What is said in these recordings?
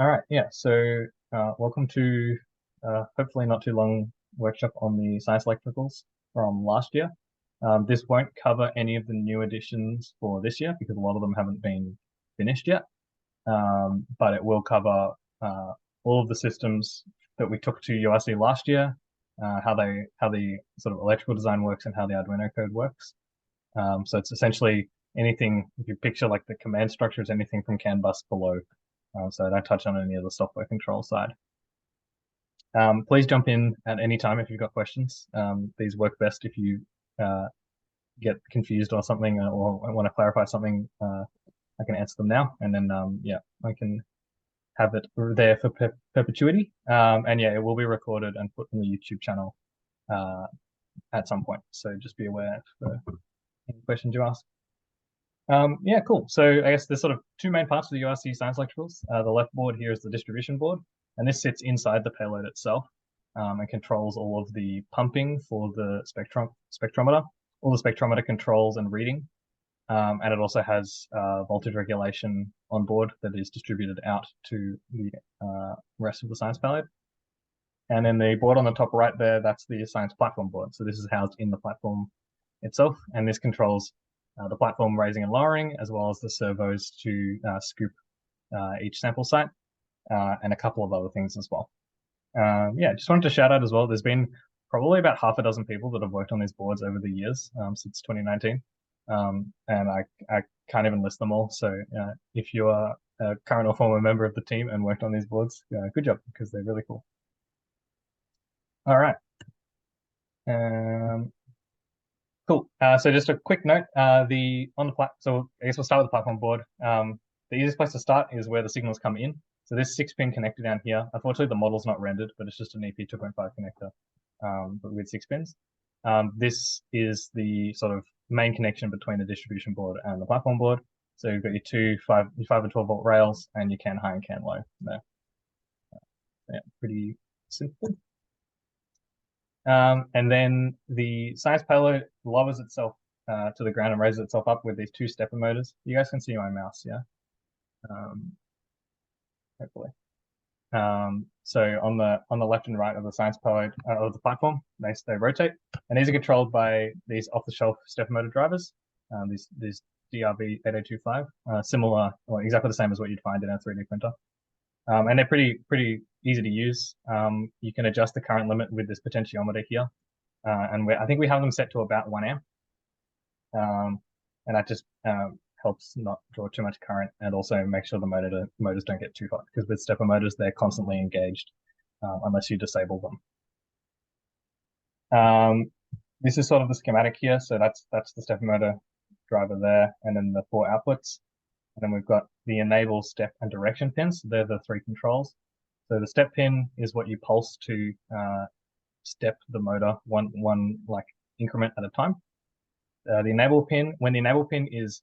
All right, yeah. So welcome to hopefully not too long workshop on the science electricals from last year. This won't cover any of the new additions for this year because a lot of them haven't been finished yet. But it will cover all of the systems that we took to URC last year, how the sort of electrical design works and how the Arduino code works. So it's essentially anything, if you picture like the command structure is anything from CAN bus below. So I don't touch on any of the software control side. Please jump in at any time if you've got questions. These work best if you get confused or something or want to clarify something. I can answer them now, and then yeah, I can have it there for perpetuity. And yeah, it will be recorded and put on the YouTube channel at some point. So just be aware for any questions you ask. Yeah, cool. So I guess there's sort of two main parts of the URC science electricals. The left board here is the distribution board, and this sits inside the payload itself and controls all of the pumping for the spectrometer, all the spectrometer controls and reading. And it also has voltage regulation on board that is distributed out to the rest of the science payload. And then the board on the top right there, that's the science platform board. So this is housed in the platform itself, and this controls the platform raising and lowering, as well as the servos to scoop each sample site, and a couple of other things as well. Yeah, just wanted to shout out as well, there's been probably about half a dozen people that have worked on these boards over the years since 2019. And I can't even list them all. So if you are a current or former member of the team and worked on these boards, good job, because they're really cool. All right. Cool. So just a quick note, so I guess we'll start with the platform board. The easiest place to start is where the signals come in. So this 6-pin connector down here, unfortunately the model's not rendered, but it's just an EP 2.5 connector but with 6 pins. This is the sort of main connection between the distribution board and the platform board. So you've got your 5 and 12 volt rails and your CAN high and CAN low there. Yeah, pretty simple. And then the science payload lowers itself to the ground and raises itself up with these 2 stepper motors. You guys can see my mouse, yeah? Hopefully. So on the left and right of the science payload of the platform, they rotate, and these are controlled by these off-the-shelf stepper motor drivers. These DRB 8025, similar or exactly the same as what you'd find in a 3D printer. And they're pretty easy to use. You can adjust the current limit with this potentiometer here, and I think we have them set to about 1 amp, and that just helps not draw too much current, and also make sure the motors don't get too hot, because with stepper motors they're constantly engaged unless you disable them. This is sort of the schematic here. So that's the stepper motor driver there, and then the 4 outputs. And then we've got the enable, step, and direction pins. They're the 3 controls. So the step pin is what you pulse to step the motor one like increment at a time. The enable pin, when the enable pin is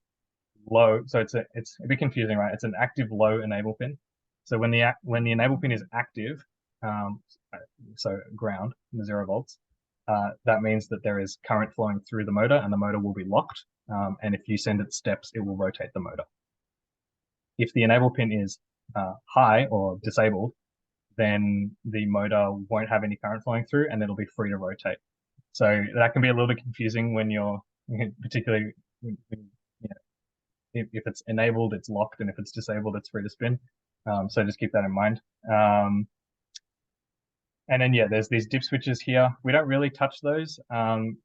low, so it's a bit confusing, right? It's an active low enable pin. So when the enable pin is active, so ground, 0 volts, that means that there is current flowing through the motor, and the motor will be locked. And if you send it steps, it will rotate the motor. If the enable pin is high or disabled, then the motor won't have any current flowing through, and it'll be free to rotate. So that can be a little bit confusing when you're, particularly, if it's enabled, it's locked, and if it's disabled, it's free to spin. So just keep that in mind. And then, yeah, there's these dip switches here. We don't really touch those.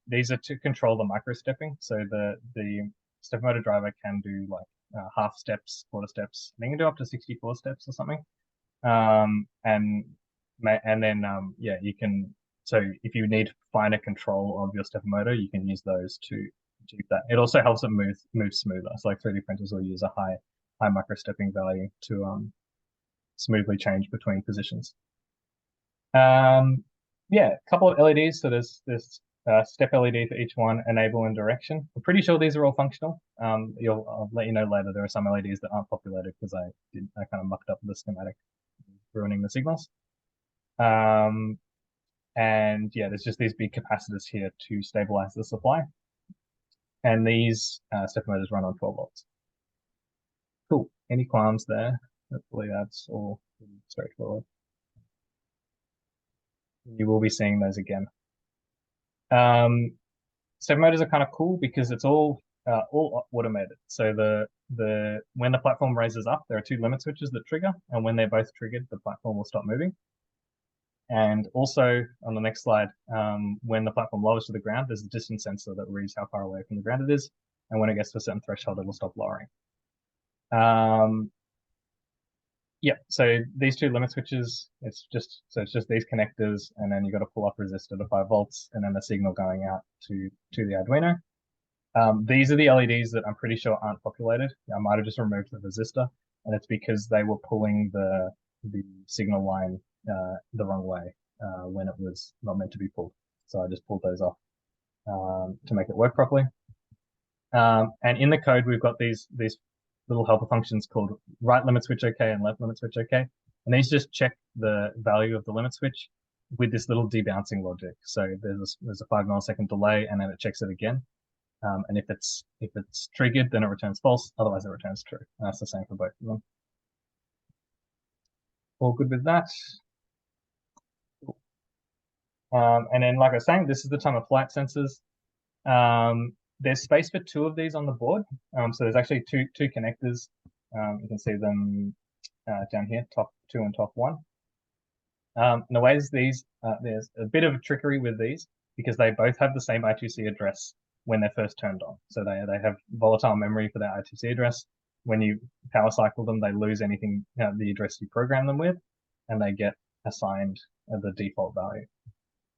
These are to control the micro stepping. So the stepper motor driver can do like half steps, quarter steps. They can do up to 64 steps or something. And then yeah, you can. So if you need finer control of your stepper motor, you can use those to achieve that. It also helps it move smoother. So like 3D printers will use a high micro stepping value to smoothly change between positions. Yeah, a couple of LEDs. So there's this step LED for each one, enable and direction. I'm pretty sure these are all functional. I'll let you know later. There are some LEDs that aren't populated because I kind of mucked up the schematic, ruining the signals. And yeah, there's just these big capacitors here to stabilize the supply. And these stepper motors run on 12 volts. Cool. Any qualms there? Hopefully that's all straightforward. You will be seeing those again. Step motors are kind of cool because it's all automated. So when the platform raises up, there are two limit switches that trigger, and when they're both triggered, the platform will stop moving. And also on the next slide, when the platform lowers to the ground, there's a distance sensor that reads how far away from the ground it is, and when it gets to a certain threshold, it will stop lowering. Yeah, so these two limit switches, it's just these connectors, and then you got to pull up resistor to 5 volts, and then the signal going out to the Arduino. These are the LEDs that I'm pretty sure aren't populated. I might have just removed the resistor, and it's because they were pulling the signal line the wrong way when it was not meant to be pulled. So I just pulled those off to make it work properly. And in the code, we've got these little helper functions called right limit switch OK and left limit switch OK. And these just check the value of the limit switch with this little debouncing logic. So there's a 5 millisecond delay, and then it checks it again. And if it's triggered, then it returns false. Otherwise, it returns true. And that's the same for both of them. All good with that. And then, like I was saying, this is the time of flight sensors. There's space for 2 of these on the board. So there's actually two connectors. You can see them down here, top 2 and top 1. And the ways these, there's a bit of a trickery with these because they both have the same I2C address when they're first turned on. So they have volatile memory for their I2C address. When you power cycle them, they lose anything, the address you program them with, and they get assigned the default value.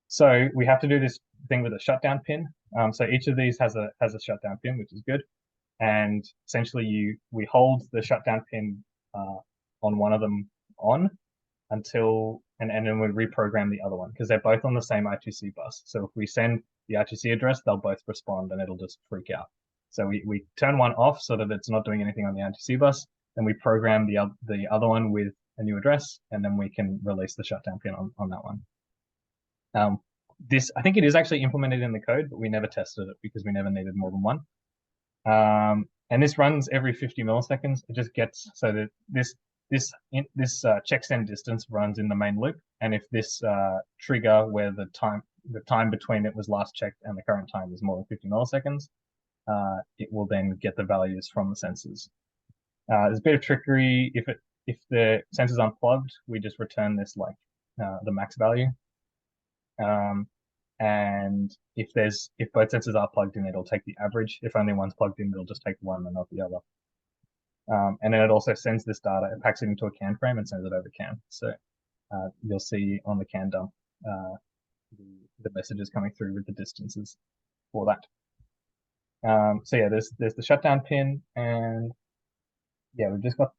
So we have to do this thing with a shutdown pin. So each of these has a shutdown pin, which is good. And essentially we hold the shutdown pin on one of them on until, and then we reprogram the other one because they're both on the same I2C bus. So if we send the I2C address, they'll both respond and it'll just freak out. So we turn one off so that it's not doing anything on the I2C bus. Then we program the other one with a new address, and then we can release the shutdown pin on that one. This, I think it is actually implemented in the code, but we never tested it because we never needed more than one. And this runs every 50 milliseconds. It just gets so that this check send distance runs in the main loop, and if this trigger where the time between it was last checked and the current time is more than 50 milliseconds, it will then get the values from the sensors. There's a bit of trickery. If the sensor's unplugged, we just return this like the max value. And if both sensors are plugged in, it'll take the average. If only one's plugged in, it'll just take one and not the other. And then it also sends this data, it packs it into a CAN frame and sends it over CAN. So you'll see on the CAN dump the messages coming through with the distances for that. So yeah, there's the shutdown pin, and yeah, we've just got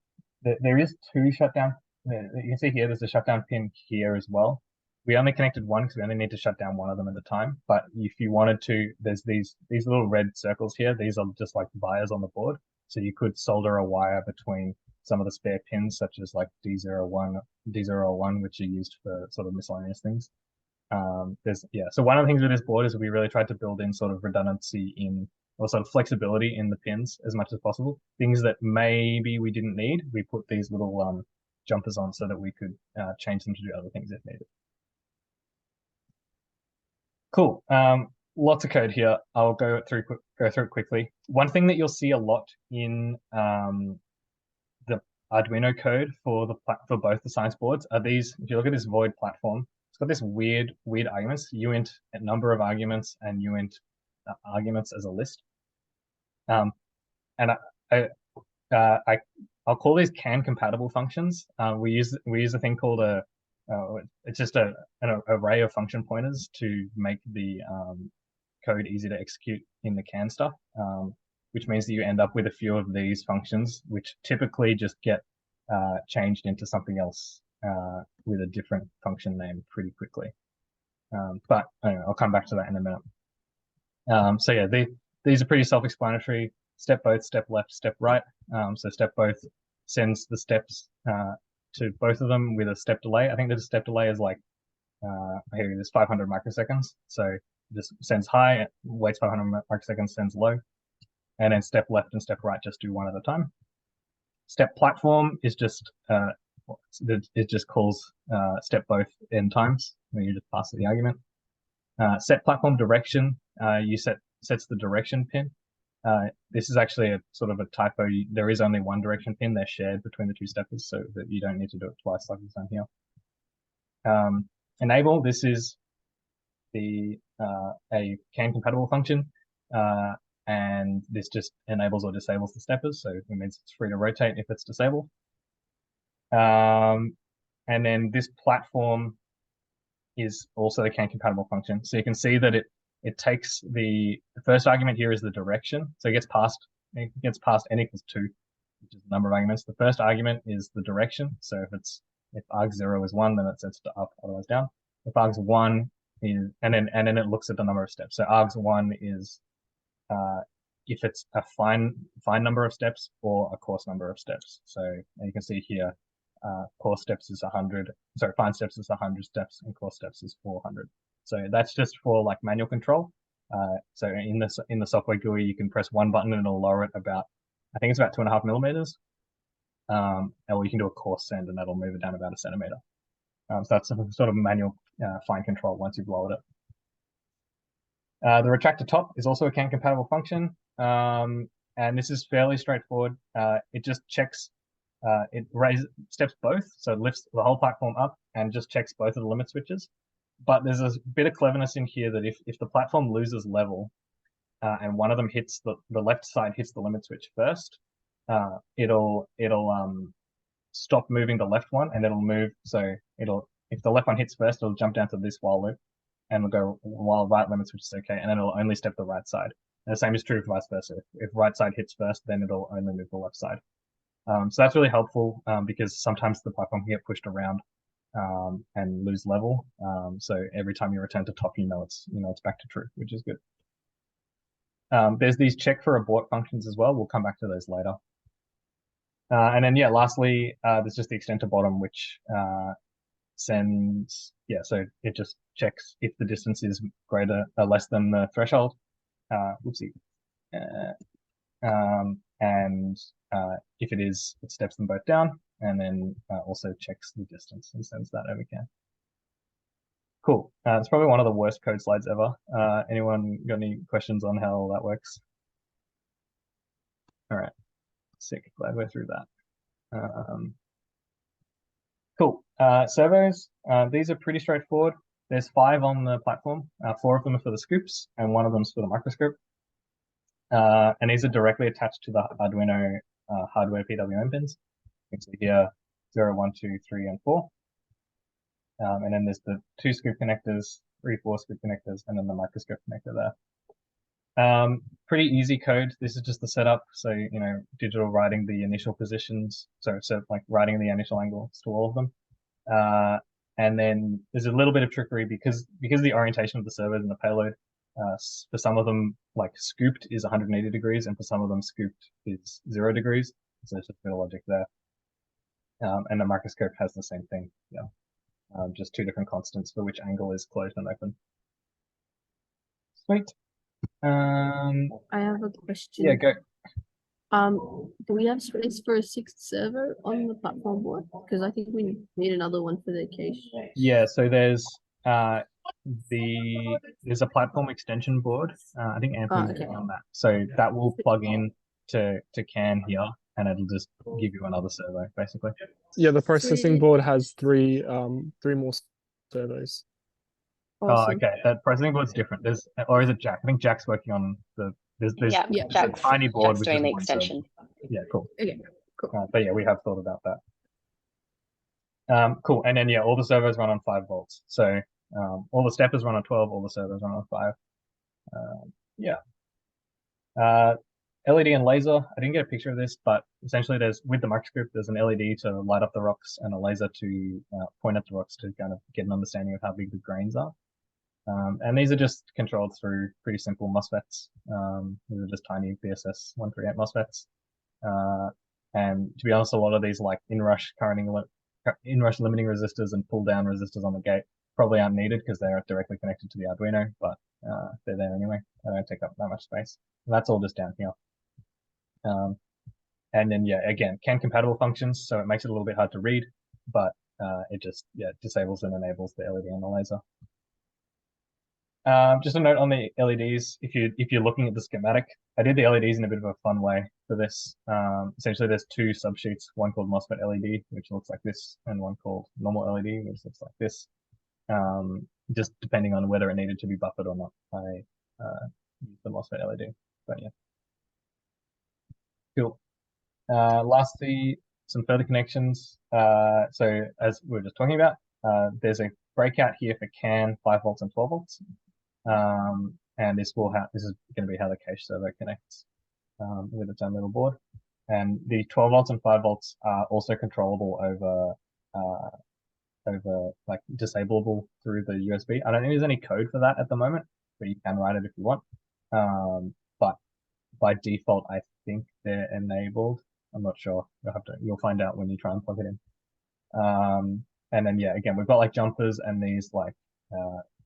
there is 2 shutdown. You can see here there's a shutdown pin here as well. We only connected one because we only need to shut down one of them at a time. But if you wanted to, there's these little red circles here. These are just like wires on the board. So you could solder a wire between some of the spare pins, such as like D01, which are used for sort of miscellaneous things. So one of the things with this board is we really tried to build in sort of redundancy or sort of flexibility in the pins as much as possible. Things that maybe we didn't need, we put these little jumpers on so that we could change them to do other things if needed. Cool. Lots of code here. I'll go through it quickly. One thing that you'll see a lot in the Arduino code for both the science boards are these. If you look at this void platform, it's got this weird arguments. Uint a number of arguments and uint arguments as a list. And I'll call these CAN compatible functions. We use a thing called it's just an array of function pointers to make the code easy to execute in the CAN stuff, which means that you end up with a few of these functions, which typically just get changed into something else with a different function name pretty quickly. But anyway, I'll come back to that in a minute. So yeah, these are pretty self-explanatory. Step both, step left, step right. So step both sends the steps to both of them with a step delay. I think the step delay is like, here it is, 500 microseconds. So it just sends high, waits 500 microseconds, sends low. And then step left and step right just do one at a time. Step platform is just it just calls step both n times when you just pass the argument. Set platform direction, sets the direction pin. This is actually a sort of a typo. There is only one direction pin. They're shared between the two steppers, so that you don't need to do it twice like it's done here. Enable, this is a CAN compatible function, and this just enables or disables the steppers, so it means it's free to rotate if it's disabled. And then this platform is also the CAN compatible function. So you can see that it takes the first argument here is the direction. So it gets passed n equals 2, which is the number of arguments. The first argument is the direction. So if arg0 is 1, then it sets to up, otherwise down. If args1 is, and then it looks at the number of steps. So args1 is if it's a fine number of steps or a coarse number of steps. So you can see here, coarse steps is 100. Sorry, fine steps is 100 steps, and coarse steps is 400. So that's just for like manual control. So in the software GUI, you can press one button and it'll lower it about, I think it's about 2.5 millimeters. Or you can do a coarse send and that'll move it down about 1 centimeter. So that's a sort of manual fine control once you've lowered it. The retractor top is also a CAN compatible function, and this is fairly straightforward. It just checks, it steps both, so it lifts the whole platform up and just checks both of the limit switches. But there's a bit of cleverness in here that if the platform loses level and one of them hits the left side hits the limit switch first, it'll stop moving the left one and it'll move. So if the left one hits first, it'll jump down to this while loop and it'll go while right limit switch is okay, and then it'll only step the right side. And the same is true for vice versa. If right side hits first, then it'll only move the left side. So that's really helpful because sometimes the platform can get pushed around and lose level. So every time you return to top, it's back to true, which is good. There's these check for abort functions as well. We'll come back to those later. And then lastly, there's just the extent to bottom, which sends, so it just checks if the distance is less than the threshold. Whoopsie. And if it is, it steps them both down, and then also checks the distance and sends that over CAN. Cool. It's probably one of the worst code slides ever. Anyone got any questions on how that works? All right. Sick. Glad we're through that. Cool. Servos. These are pretty straightforward. There's 5 on the platform. 4 of them are for the scoops, and 1 of them is for the microscope. And these are directly attached to the Arduino hardware PWM pins. You can see here 0, 1, 2, 3, and 4. And then there's the 2 scoop connectors, 3, 4 scoop connectors, and then the microscope connector there. Pretty easy code. This is just the setup. So, digital writing the initial positions. So like writing the initial angles to all of them. And then there's a little bit of trickery because of the orientation of the servos and the payload. For some of them, like scooped is 180 degrees, and for some of them, scooped is 0 degrees. So there's just a bit of logic there. And the microscope has the same thing. Just 2 different constants for which angle is closed and open. Sweet. I have a question. Yeah, go. Do we have space for a 6th server on the platform board? Because I think we need another one for the cache. Yeah, so there's a platform extension board. I think Anthony's working on that. So that will plug in to CAN here, and it'll just give you another servo, basically. Yeah, the processing board has 3 more servos. Awesome. Oh, okay. That processing board's different. Or is it Jack? I think Jack's working on there's a tiny board Jack's doing the extension. Yeah, cool. Okay, cool. But we have thought about that. Cool. And then all the servos run on 5 volts. So all the steppers run on 12, all the servos run on 5. LED and laser. I didn't get a picture of this, but essentially with the microscope, there's an LED to light up the rocks and a laser to point at the rocks to kind of get an understanding of how big the grains are. And these are just controlled through pretty simple MOSFETs. These are just tiny BSS 138 MOSFETs. And to be honest, a lot of these like inrush limiting resistors and pull down resistors on the gate probably aren't needed because they're directly connected to the Arduino, but they're there anyway. They don't take up that much space. And that's all just down here. And then, yeah, again, CAN compatible functions, so it makes it a little bit hard to read, but it just, yeah, disables and enables the LED and the laser. Just a note on the LEDs, if you're looking at the schematic, I did the LEDs in a bit of a fun way for this. Essentially, there's two subsheets, one called MOSFET LED, which looks like this, and one called normal LED, which looks like this. Just depending on whether it needed to be buffered or not, I used the MOSFET LED. But yeah, cool. Lastly, some further connections. So as we were just talking about, there's a breakout here for CAN 5 volts and 12 volts. And this is going to be how the cache servo connects with its own little board. And the 12 volts and 5 volts are also controllable over like disableable through the USB. I don't think there's any code for that at the moment, but you can write it if you want. But by default, I think they're enabled. I'm not sure. You'll find out when you try and plug it in. And then, yeah, again, we've got like jumpers and these like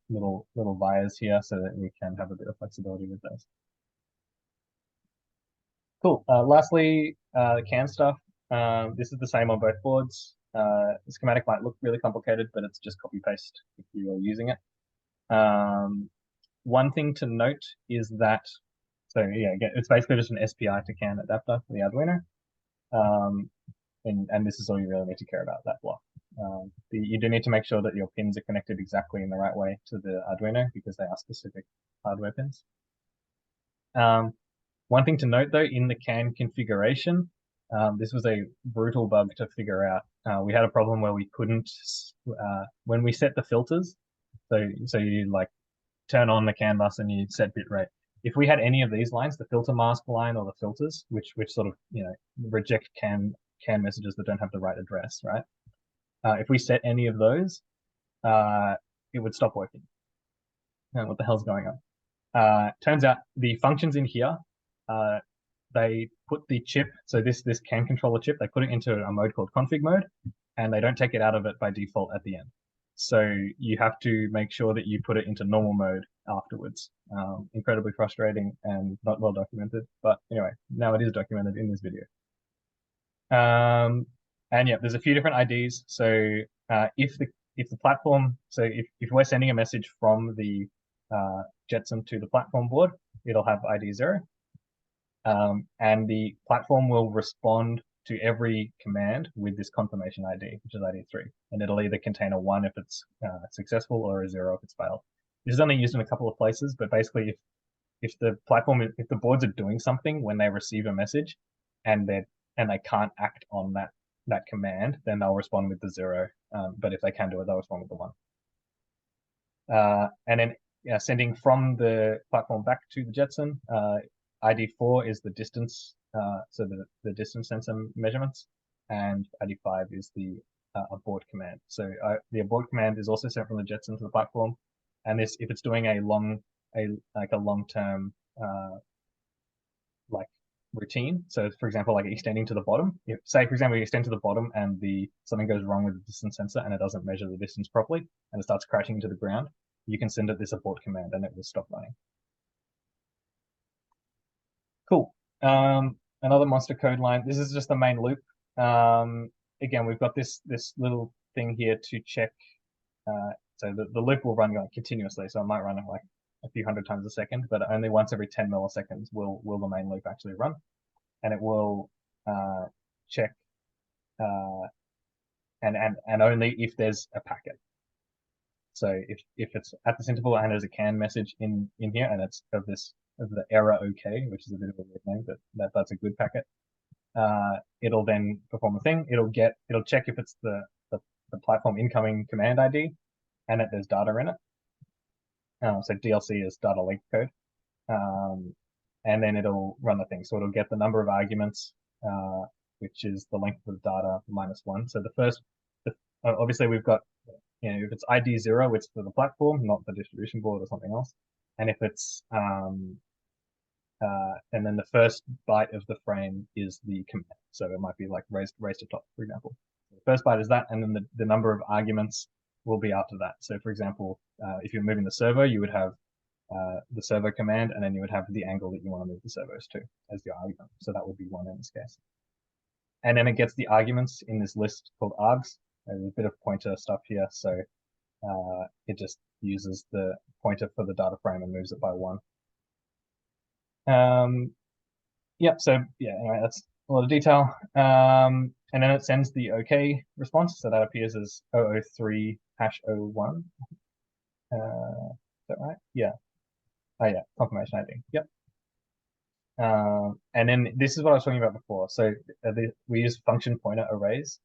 little wires here so that we can have a bit of flexibility with those. Cool. Lastly, the CAN stuff. This is the same on both boards. The schematic might look really complicated, but it's just copy paste if you are using it. One thing to note is that, so yeah, again, it's basically just an SPI to CAN adapter for the Arduino. And this is all you really need to care about, that block. You do need to make sure that your pins are connected exactly in the right way to the Arduino because they are specific hardware pins. One thing to note though, in the CAN configuration, this was a brutal bug to figure out. We had a problem where we couldn't, when we set the filters, so you like turn on the CAN bus and you set bit rate. If we had any of these lines, the filter mask line or the filters, which sort of, you know, reject CAN messages that don't have the right address, right? If we set any of those, it would stop working. What the hell's going on? Turns out the functions in here, they put the chip, so this CAN controller chip, they put it into a mode called config mode, and they don't take it out of it by default at the end. So you have to make sure that you put it into normal mode afterwards. Incredibly frustrating and not well documented, but anyway, now it is documented in this video. And yeah, there's a few different IDs. So if the platform, so if we're sending a message from the Jetson to the platform board, it'll have ID 0. And the platform will respond to every command with this confirmation ID, which is ID 3. And it'll either contain a 1 if it's successful or a 0 if it's failed. This is only used in a couple of places, but basically if the boards are doing something when they receive a message and they can't act on that command, then they'll respond with the 0. But if they can do it, they'll respond with the 1. And then sending from the platform back to the Jetson, ID 4 is the distance, so the distance sensor measurements, and ID 5 is the abort command. So the abort command is also sent from the Jetson to the platform, and this, if it's doing a long-term like routine. So for example, like extending to the bottom, if say for example you extend to the bottom and something goes wrong with the distance sensor and it doesn't measure the distance properly and it starts crashing into the ground, you can send it this abort command and it will stop running. Cool. Another monster code line. This is just the main loop. Again, we've got this little thing here to check. So the loop will run like continuously. So it might run like a few hundred times a second, but only once every 10 milliseconds will the main loop actually run, and it will check and only if there's a packet. So if it's at this interval and there's a CAN message in here and it's of the error OK, which is a bit of a weird name, but that's a good packet, it'll then perform a thing. It'll check if it's the platform incoming command ID and that there's data in it. So DLC is data link code, and then it'll run the thing. So it'll get the number of arguments, which is the length of the data -1. So obviously we've got, you know, if it's ID 0, it's for the platform, not the distribution board or something else. And if it's and then the first byte of the frame is the command. So it might be like raise to top, for example. The first byte is that, and then the number of arguments will be after that. So for example, if you're moving the servo, you would have the servo command, and then you would have the angle that you want to move the servos to as your argument. So that would be 1 in this case. and then it gets the arguments in this list called args. There's a bit of pointer stuff here, so it just uses the pointer for the data frame and moves it by 1. Yep, so yeah, anyway, that's a lot of detail. And then it sends the OK response, so that appears as 003-01. Is that right? Yeah. Oh yeah, confirmation ID. Yep. And then this is what I was talking about before. So we use function pointer arrays.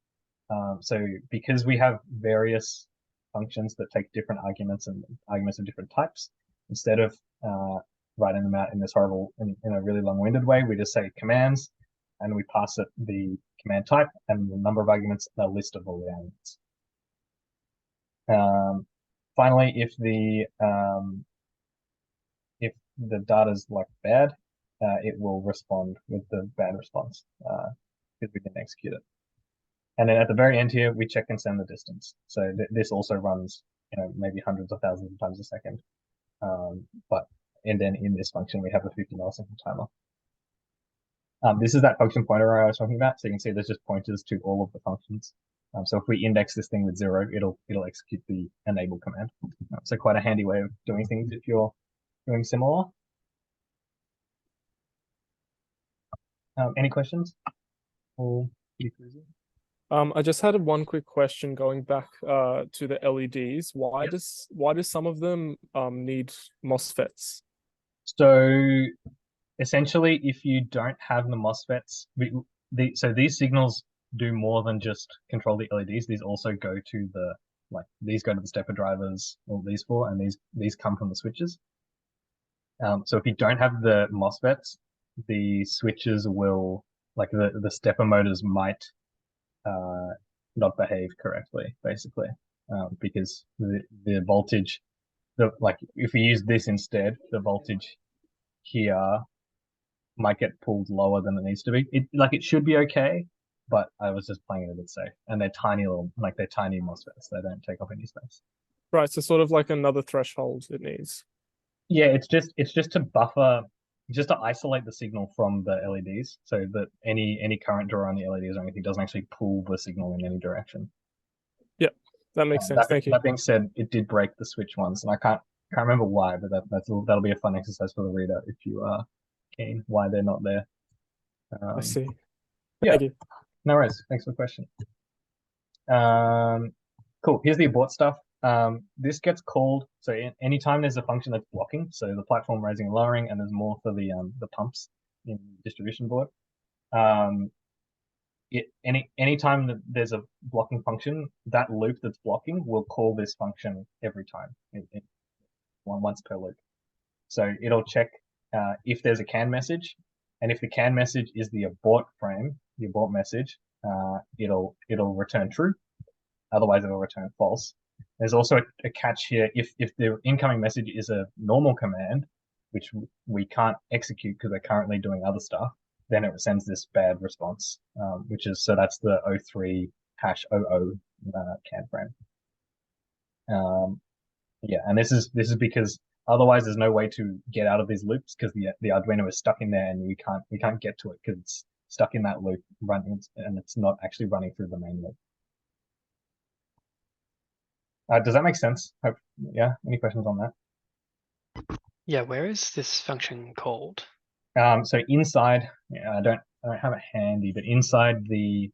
So because we have various functions that take different arguments and arguments of different types, instead of writing them out in this horrible, in a really long-winded way, we just say commands, and we pass it the command type and the number of arguments, and a list of all the arguments. Finally, if the data's like bad, it will respond with the bad response because we didn't execute it. And then at the very end here, we check and send the distance. So this also runs, maybe hundreds of thousands of times a second. And then in this function, we have a 50 millisecond timer. This is that function pointer array I was talking about. So you can see there's just pointers to all of the functions. So if we index this thing with 0, it'll execute the enable command. So quite a handy way of doing things if you're doing similar. Any questions? Or I just had one quick question going back to the LEDs. Why do some of them need MOSFETs? So essentially, if you don't have the MOSFETs, so these signals do more than just control the LEDs. These also go to these go to the stepper drivers, all these 4, and these come from the switches. So if you don't have the MOSFETs, the switches will, the stepper motors might not behave correctly, basically, because the voltage, if we use this instead, the voltage here might get pulled lower than it needs to be. It should be okay, but I was just playing it a bit safe. And they're tiny they're tiny MOSFETs. They don't take up any space. Right, so sort of like another threshold it needs. Yeah, it's just to buffer, just to isolate the signal from the LEDs, so that any current draw on the LEDs or anything doesn't actually pull the signal in any direction. Yeah, that makes sense. Thank you. That being said, it did break the switch once, and I can't remember why, but that'll be a fun exercise for the reader if you are keen, why they're not there. I see. Yeah, Thank you. No worries. Thanks for the question. Cool. Here's the abort stuff. This gets called, so anytime there's a function that's blocking, so the platform raising and lowering, and there's more for the pumps in the distribution board. Anytime that there's a blocking function, that loop that's blocking will call this function every time, once per loop. So it'll check if there's a CAN message, and if the CAN message is the abort frame, the abort message, it'll return true. Otherwise, it'll return false. There's also a catch here. If the incoming message is a normal command, which we can't execute because we're currently doing other stuff, then it sends this bad response, so that's the 03-00 CAN frame. Yeah, and this is because otherwise there's no way to get out of these loops because the Arduino is stuck in there and we can't get to it because it's stuck in that loop running, and it's not actually running through the main loop. Does that make sense? Yeah. Any questions on that? Yeah. Where is this function called? So inside, I don't have it handy, but inside the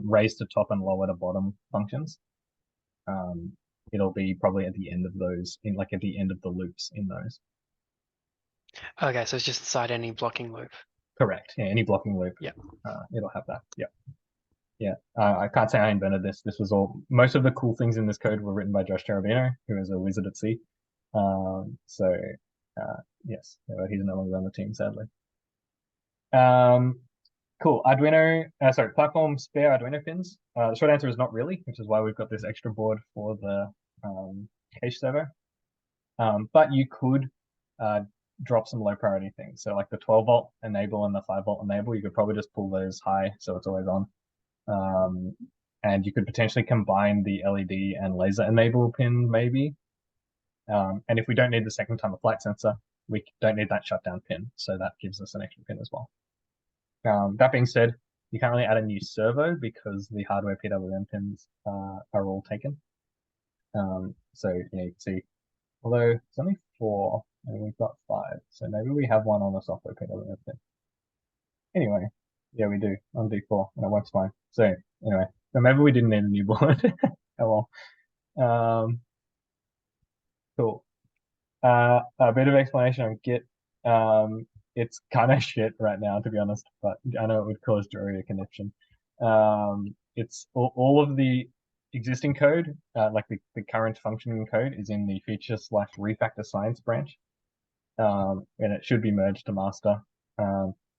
raise to top and lower to bottom functions, it'll be probably at the end of those, at the end of the loops in those. Okay, so it's just inside any blocking loop. Correct. Yeah, any blocking loop. Yeah. It'll have that. Yeah. Yeah. I can't say I invented this. This was most of the cool things in this code were written by Josh Cherubino, who is a wizard at C. Yes, he's no longer on the team, sadly. Cool. Arduino, platform spare Arduino pins. The short answer is not really, which is why we've got this extra board for the cache servo. But you could drop some low priority things. So like the 12-volt enable and the 5-volt enable, you could probably just pull those high so it's always on. And you could potentially combine the LED and laser enable pin maybe. And if we don't need the second time of flight sensor, we don't need that shutdown pin. So that gives us an extra pin as well. That being said, You can't really add a new servo because the hardware PWM pins are all taken. So you can see, although it's only 4 and we've got 5, so maybe we have one on the software PWM pin. Anyway, yeah, we do on D4 and it works fine. So anyway, so maybe we didn't need a new board. Oh well. Cool. A bit of explanation on Git. It's kind of shit right now, to be honest, but I know it would cause Drury a connection. It's all of the existing code, like the current functioning code, is in the feature/refactor science branch, and it should be merged to master.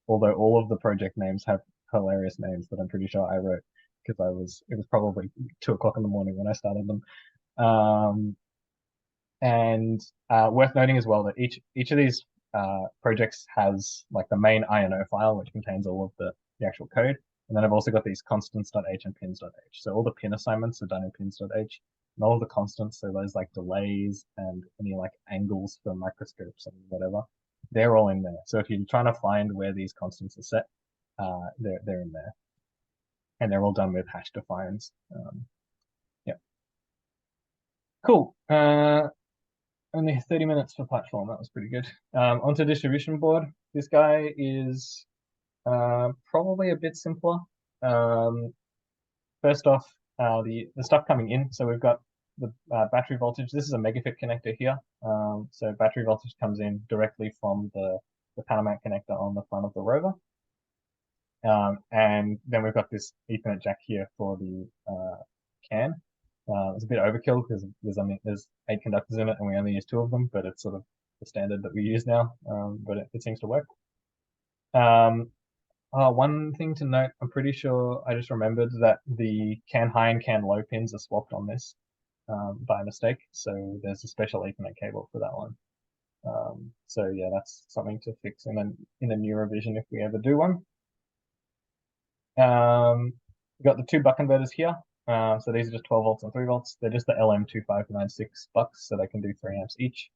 Although all of the project names have hilarious names that I'm pretty sure I wrote because it was probably 2 o'clock in the morning when I started them. And worth noting as well that each of these projects has like the main INO file, which contains all of the actual code. And then I've also got these constants.h and pins.h. So all the pin assignments are done in pins.h, and all of the constants, so those like delays and any like angles for microscopes and whatever, they're all in there. So if you're trying to find where these constants are set, they're in there. And they're all done with hash defines. Yeah. Cool. Only 30 minutes for platform. That was pretty good. Onto distribution board. This guy is probably a bit simpler. First off, the stuff coming in. So we've got the battery voltage. This is a megafit connector here. So battery voltage comes in directly from the Panamint connector on the front of the Rover. And then we've got this Ethernet jack here for the CAN. It's a bit overkill because there's 8 conductors in it and we only use 2 of them, but it's sort of the standard that we use now. But it seems to work. One thing to note, I'm pretty sure I just remembered that the CAN high and CAN low pins are swapped on this by mistake. So there's a special Ethernet cable for that one. So yeah, that's something to fix in a new revision if we ever do one. We've got the 2 buck converters here. So these are just 12 volts and 3 volts. They're just the LM2596 bucks, so they can do 3 amps each.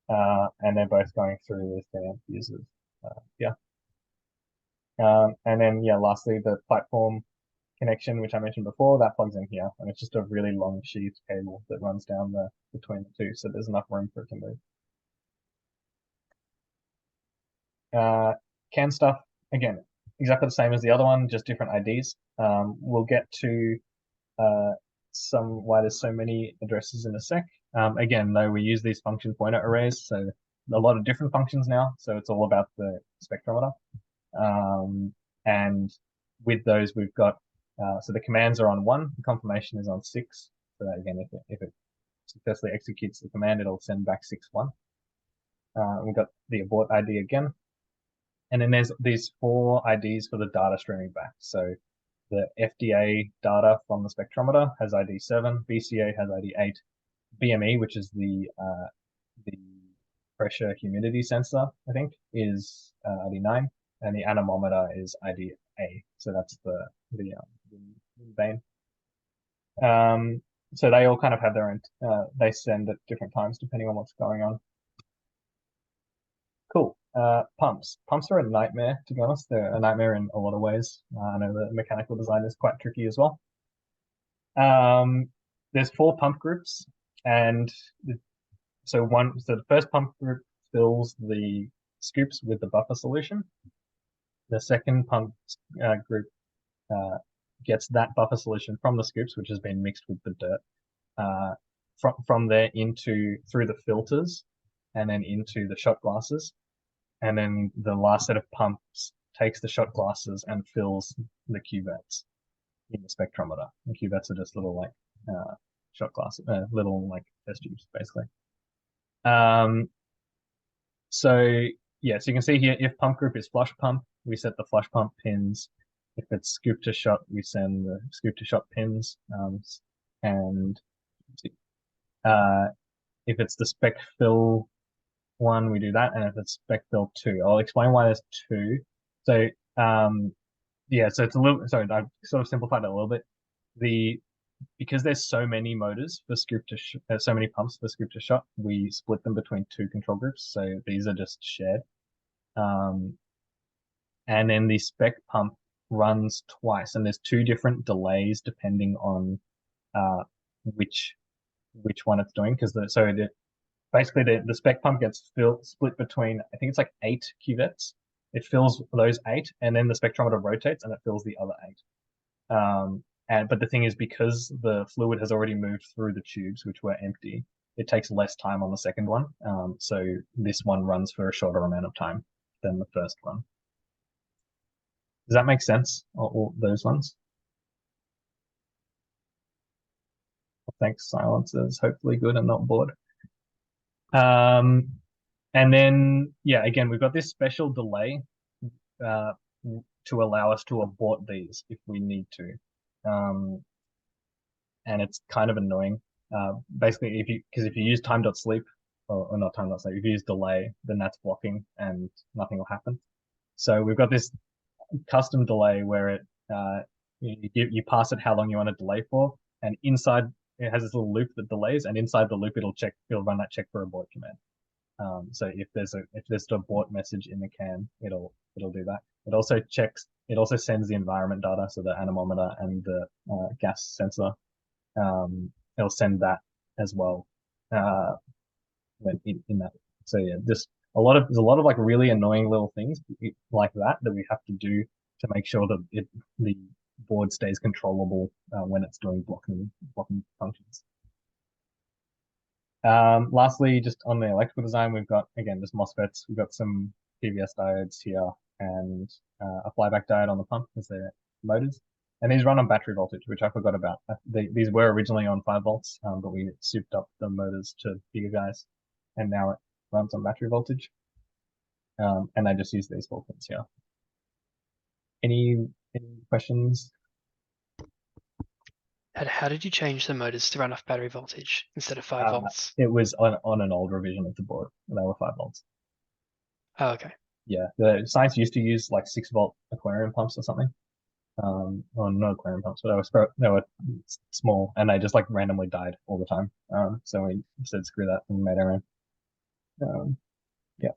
And they're both going through with 3 amp fuses. Yeah. And then, yeah, lastly, the platform connection, which I mentioned before, that plugs in here. And it's just a really long sheathed cable that runs down between the 2, so there's enough room for it to move. CAN stuff, again, exactly the same as the other one, just different IDs. We'll get to why there's so many addresses in a sec. Again, though, we use these function pointer arrays, so a lot of different functions now. So it's all about the spectrometer. And with those, we've got, so the commands are on 1, the confirmation is on 6. So that, again, if it successfully executes the command, it'll send back 6-1. We've got the abort ID again. And then there's these 4 IDs for the data streaming back. So the FDA data from the spectrometer has ID 7, BCA has ID 8, BME, which is the pressure humidity sensor, I think, is ID 9, and the anemometer is ID A. So that's the Vane. So they all kind of have their own, they send at different times depending on what's going on. Cool. Pumps. Pumps are a nightmare, to be honest. They're a nightmare in a lot of ways. I know the mechanical design is quite tricky as well. There's 4 pump groups, and so the first pump group fills the scoops with the buffer solution. The second pump group gets that buffer solution from the scoops, which has been mixed with the dirt, from there through the filters, and then into the shot glasses. And then the last set of pumps takes the shot glasses and fills the cuvettes in the spectrometer. The cuvettes are just little like shot glasses, little like test tubes, basically. So yeah, so you can see here, if pump group is flush pump, we set the flush pump pins. If it's scoop to shot, we send the scoop to shot pins. And if it's the spec fill one, we do that, and if it's spec fill 2, I'll explain why there's 2. So yeah, so it's a little, sorry, I've sort of simplified it a little bit. Because there's so many motors for scoop to so many pumps for scoop to shot, we split them between 2 control groups. So these are just shared. And then the spec pump runs twice, and there's two different delays depending on which one it's doing, because basically the spec pump gets split between, I think it's like 8 cuvettes. It fills those 8, and then the spectrometer rotates and it fills the other 8. But the thing is, because the fluid has already moved through the tubes, which were empty, it takes less time on the second one. So this one runs for a shorter amount of time than the first one. Does that make sense? All those ones? Thanks, silencers. Hopefully good and not bored. And then, yeah, again, we've got this special delay to allow us to abort these if we need to. And it's kind of annoying. Basically, if you use time.sleep, or not time.sleep, if you use delay, then that's blocking and nothing will happen. So we've got this custom delay where you pass it how long you want to delay for, and inside it has this little loop that delays, and inside the loop it'll run that check for abort command. So if there's an abort message in the can, it'll do that. It also sends the environment data, so the anemometer and the gas sensor. It'll send that as well when in that. So yeah, there's a lot of like really annoying little things like that we have to do to make sure that the board stays controllable when it's doing blocking functions. Lastly, just on the electrical design, we've got, again, just MOSFETs. We've got some PVS diodes here and a flyback diode on the pump as their motors. And these run on battery voltage, which I forgot about. These were originally on 5 volts, but we souped up the motors to bigger guys, and now it runs on battery voltage. And I just use these 4 pins here. Any questions? How did you change the motors to run off battery voltage instead of 5 volts? It was on an old revision of the board. They were 5 volts. Oh, okay. Yeah, the Science used to use like 6-volt aquarium pumps or something. Or not aquarium pumps, but they were small, and they just like randomly died all the time. So we said screw that and made our own. Yeah.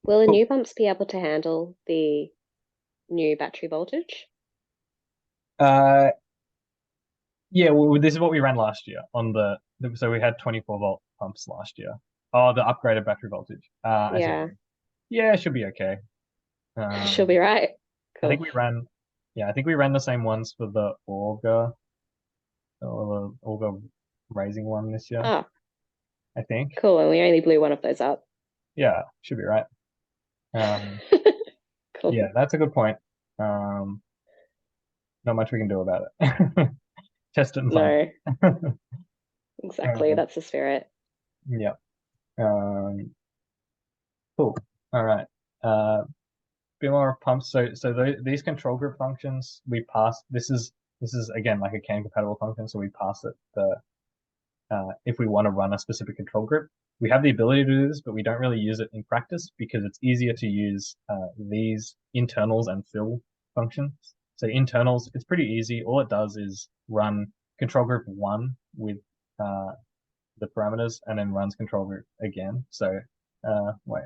Will the new pumps be able to handle the new battery voltage? Yeah, well, this is what we ran last year on so we had 24-volt pumps last year. Oh, the upgraded battery voltage. Yeah. Yeah, it should be okay. She'll be right. Cool. I think we ran the same ones for the Auger raising one this year. Oh, I think. cool. And we only blew one of those up. Yeah, should be right. Cool. Yeah, that's a good point. Not much we can do about it. Test it and find. No. Exactly. That's the spirit. Yeah. Cool. All right. Bit more pumps. So these control group functions we pass. This is again like a CAN compatible function. So we pass it if we want to run a specific control group. We have the ability to do this, but we don't really use it in practice because it's easier to use these internals and fill functions. So internals, it's pretty easy. All it does is run control group 1 with the parameters, and then runs control group again. So wait.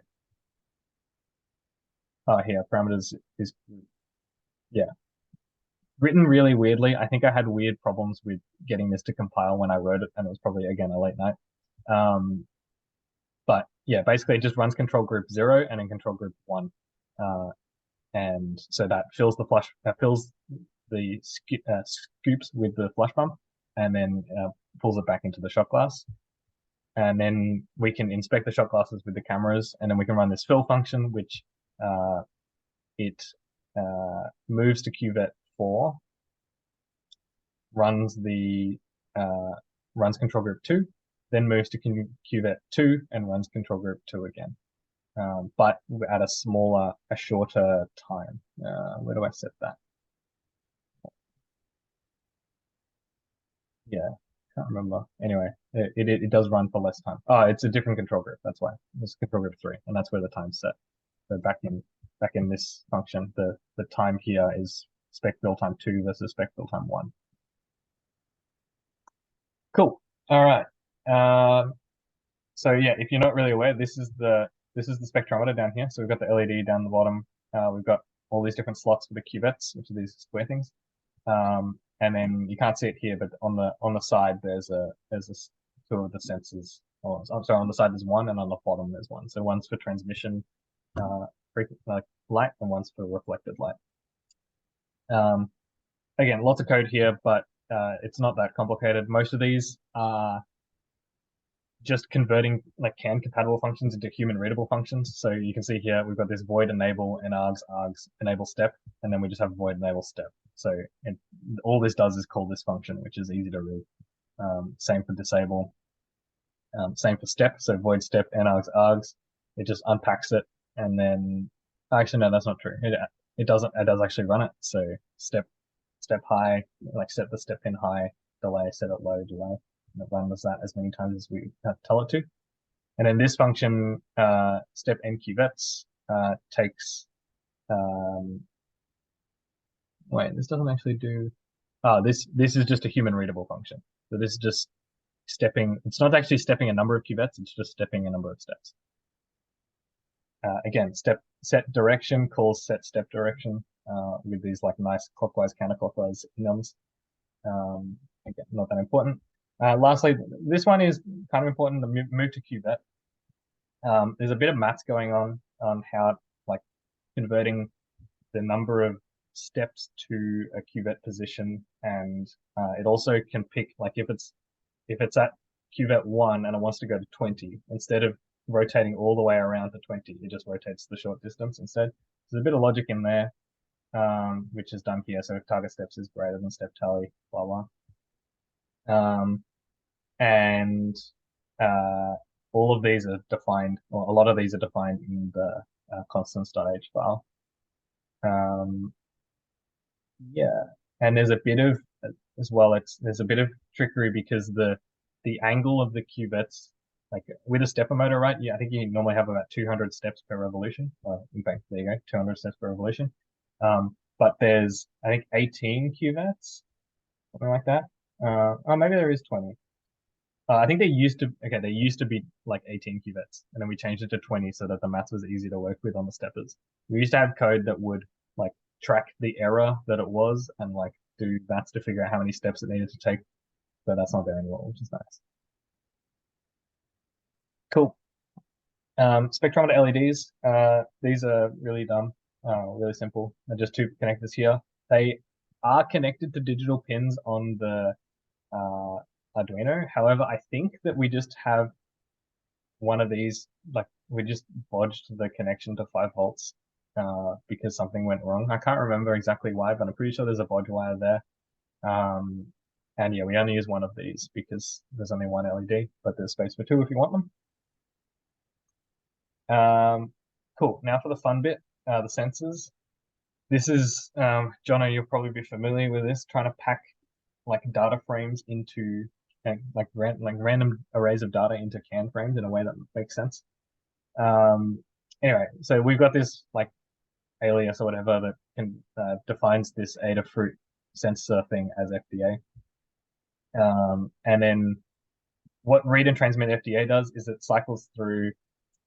Oh, here, parameters is, yeah. Written really weirdly. I think I had weird problems with getting this to compile when I wrote it, and it was probably, again, a late night. But yeah, basically it just runs control group 0 and then control group 1. And so that fills the scoops with the flush pump, and then pulls it back into the shot glass. And then we can inspect the shot glasses with the cameras, and then we can run this fill function, which it moves to cuvette 4, runs control group 2, then moves to cuvette 2 and runs control group 2 again, but at a shorter time. Where do I set that? Yeah, can't remember. Anyway, it does run for less time. Oh, it's a different control group. That's why it's control group 3, and that's where the time's set. So back in this function, the time here is spec fill time 2 versus spec fill time 1. Cool. All right. So yeah, if you're not really aware, this is the spectrometer down here. So we've got the LED down the bottom. We've got all these different slots for the cuvettes, which are these square things. And then you can't see it here, but on the side there's two of the sensors. Oh, I'm sorry, on the side there's one, and on the bottom there's one. So one's for transmission light, and one's for reflected light. Again, lots of code here, but it's not that complicated. Most of these are just converting like CAN compatible functions into human readable functions. So you can see here we've got this void enable and args enable step, and then we just have void enable step. So all this does is call this function, which is easy to read. Same for disable. Same for step. So void step and args. It just unpacks it, and then actually no, that's not true. It does actually run it. So step high, like set the step in high, delay, set it low, delay. And it runs that as many times as we tell it to. And then this function, step n cuvettes, takes, wait, this doesn't actually do, this is just a human readable function. So this is just stepping, it's not actually stepping a number of cuvettes, it's just stepping a number of steps. Again, set direction calls set step direction with these like nice clockwise, counterclockwise enums. Again, not that important. Lastly, this one is kind of important, the move to cuvette. There's a bit of maths going on how like converting the number of steps to a cuvette position, and it also can pick like if it's at cuvette 1 and it wants to go to 20, instead of rotating all the way around to 20, it just rotates the short distance instead. There's a bit of logic in there, which is done here. So if target steps is greater than step tally, blah blah. And all of these are defined, or a lot of these are defined in the constants.h file. Yeah, and there's a bit of as well. There's a bit of trickery because the angle of the cuvettes, like with a stepper right? Yeah, I think you normally have about 200 steps per revolution. In fact, there you go, 200 steps per revolution. But there's I think 18 cuvettes, something like that. Oh, maybe there is 20. I think there used to be like 18 cuvettes, and then we changed it to 20 so that the maths was easy to work with on the steppers. We used to have code that would like track the error that it was and like do maths to figure out how many steps it needed to take, but that's not there anymore, which is nice. Cool. Spectrometer LEDs. These are really dumb, really simple. They're just two connectors here. They are connected to digital pins on the Arduino. However, I think that we just have one of these, like we just bodged the connection to 5 volts because something went wrong. I can't remember exactly why, but I'm pretty sure there's a bodge wire there. And yeah, we only use one of these because there's only one LED, but there's space for 2 if you want them. Cool. Now for the fun bit, the sensors. This is, Jono, you'll probably be familiar with this, trying to pack like data frames into like random arrays of data into CAN frames in a way that makes sense. Anyway, so we've got this like alias or whatever that can defines this Adafruit sensor thing as FDA. And then what read and transmit FDA does is it cycles through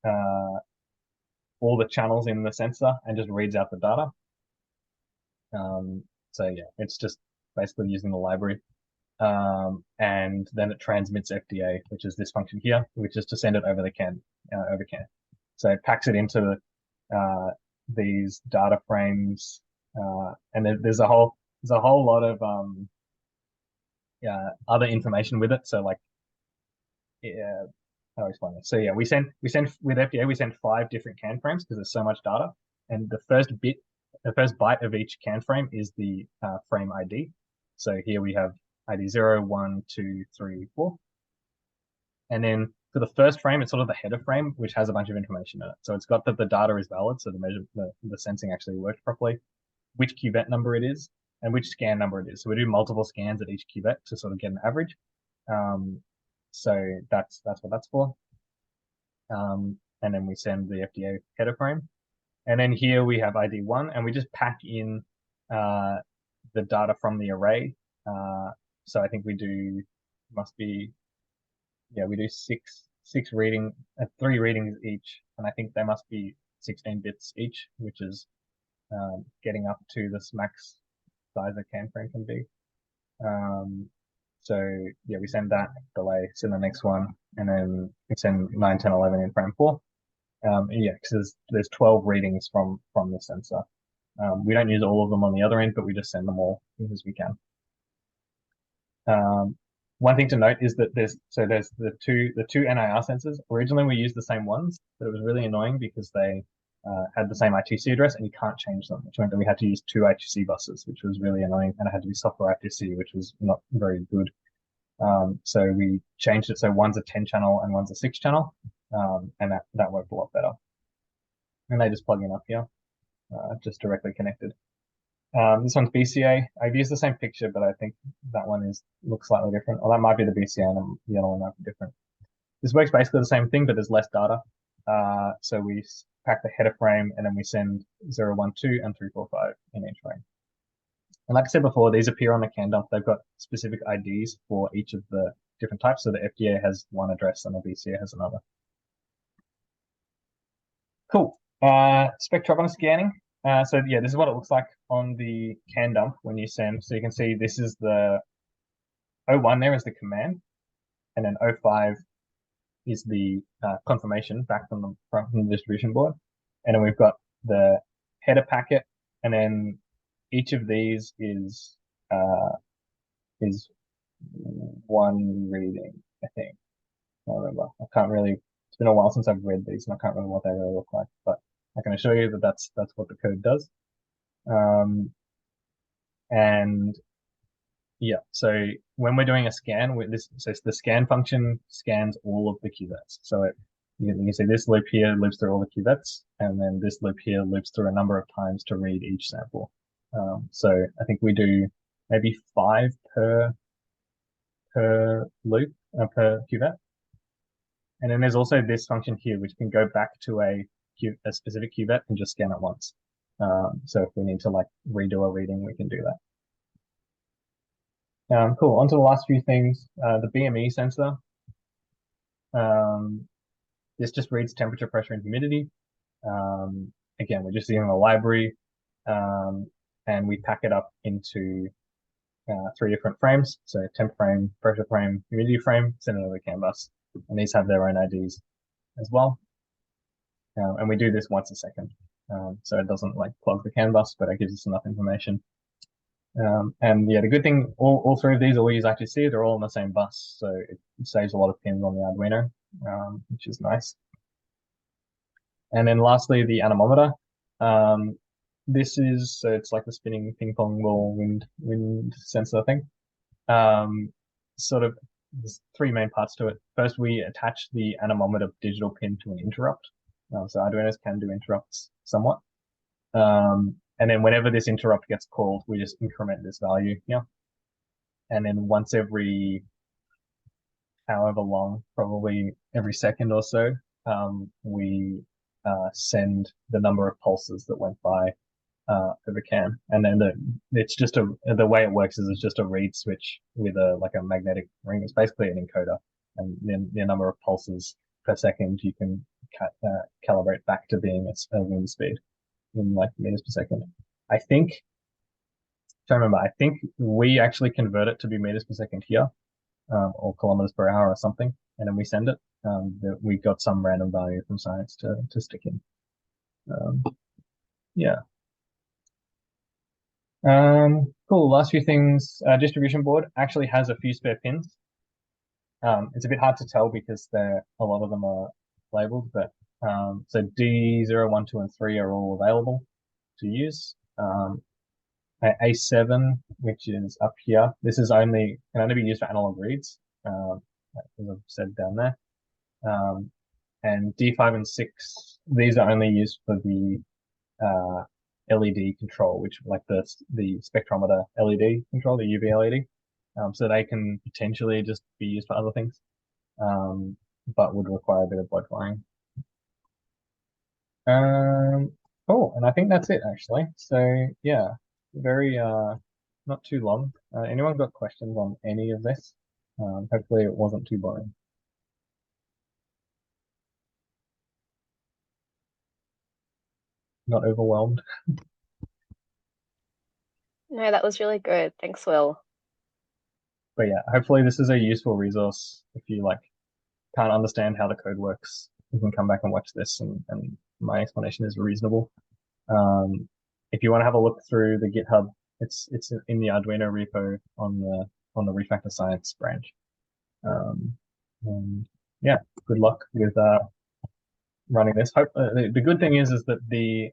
all the channels in the sensor and just reads out the data. So yeah, it's just basically using the library. And then it transmits FDA, which is this function here, which is to send it over the CAN, over CAN. So it packs it into these data frames, and there's a whole lot of other information with it. So like, yeah, how do I explain it? So yeah, we send with FDA, we send 5 different CAN frames because there's so much data, and the first byte of each CAN frame is the frame ID. So here we have ID 0, 1, 2, 3, 4. And then for the first frame, it's sort of the header frame, which has a bunch of information in it. So it's got that the data is valid, so the sensing actually worked properly, which cuvette number it is, and which scan number it is. So we do multiple scans at each cuvette to sort of get an average. So that's what that's for. And then we send the FDA header frame. And then here we have ID 1, and we just pack in the data from the array. So I think we do, we do 6 reading, 3 readings each, and I think they must be 16 bits each, which is getting up to this max size a can frame can be. So yeah, we send that, delay, send the next one, and then we send 9, 10, 11 in frame 4. Yeah, because there's 12 readings from the sensor. We don't use all of them on the other end, but we just send them all as we can. One thing to note is that there's the two NIR sensors. Originally we used the same ones, but it was really annoying because they had the same I2C address and you can't change them, which meant that we had to use 2 I2C buses, which was really annoying, and it had to be software I2C, which was not very good. So we changed it so one's a 10 channel and one's a 6 channel, and that worked a lot better. And they just plug in up here, just directly connected. This one's BCA. I've used the same picture, but I think that one looks slightly different. Or that might be the BCA and the other one might be different. This works basically the same thing, but there's less data. So we pack the header frame and then we send 0, 1, 2 and 3, 4, 5 in each frame. And like I said before, these appear on the can dump. They've got specific IDs for each of the different types. So the FDA has one address and the BCA has another. Cool. Spectrometer scanning. So yeah, this is what it looks like on the can dump when you send. So you can see this is the 01 there is the command, and then 05 is the confirmation back from the distribution board. And then we've got the header packet, and then each of these is one reading, I think. I don't remember. I can't really. It's been a while since I've read these, and I can't remember what they really look like. But I can assure you that that's what the code does. And yeah, so when we're doing a scan with this, so the scan function scans all of the cuvettes. So you can see this loop here loops through all the cuvettes, and then this loop here loops through a number of times to read each sample. So I think we do maybe 5 per loop, per cuvette. And then there's also this function here, which can go back to a specific cuvette and just scan it once. So if we need to like redo a reading, we can do that. Cool. On to the last few things. The BME sensor. This just reads temperature, pressure, and humidity. Again, we're just using the library, and we pack it up into 3 different frames. So temp frame, pressure frame, humidity frame, send it over the CAN bus. And these have their own IDs as well. And we do this once a second. So it doesn't like plug the CAN bus, but it gives us enough information. And yeah, the good thing, all 3 of these all use I2C, they're all on the same bus. So it saves a lot of pins on the Arduino, which is nice. And then lastly, the anemometer. This is, so it's like the spinning ping pong ball wind sensor thing. Sort of, there's 3 main parts to it. First, we attach the anemometer digital pin to an interrupt. So Arduinos can do interrupts somewhat. And then whenever this interrupt gets called, we just increment this value here. And then once every, however long, probably every second or so, we send the number of pulses that went by over CAN. And then it's just the way it works is it's just a read switch with like a magnetic ring. It's basically an encoder, and then the number of pulses per second you can calibrate back to being a wind speed in like meters per second. I think we actually convert it to be meters per second here, or kilometers per hour or something, and then we send it. We got some random value from science to stick in. Yeah. Cool. Last few things. Distribution board actually has a few spare pins. It's a bit hard to tell because a lot of them are labeled, but so D0, 1, 2, and 3 are all available to use. A7, which is up here, this is can only be used for analog reads, as I've said down there. And D5 and 6, these are only used for the LED control, which like the spectrometer LED control, the UV LED. So they can potentially just be used for other things, but would require a bit of blood flying. Cool, and I think that's it actually. So yeah, very not too long. Anyone got questions on any of this? Hopefully it wasn't too boring. Not overwhelmed. No, that was really good. Thanks, Will. But yeah, hopefully this is a useful resource if you like can't understand how the code works. You can come back and watch this, and my explanation is reasonable. If you want to have a look through the GitHub, it's in the Arduino repo on the Refactor Science branch. And yeah, good luck with running this. Hope the good thing is that the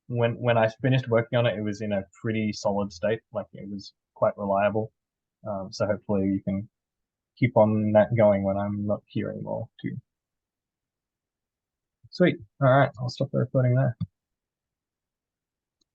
when I finished working on it, it was in a pretty solid state. Like it was quite reliable. So hopefully you can keep on that going when I'm not here anymore too. Sweet. All right, I'll stop the recording there.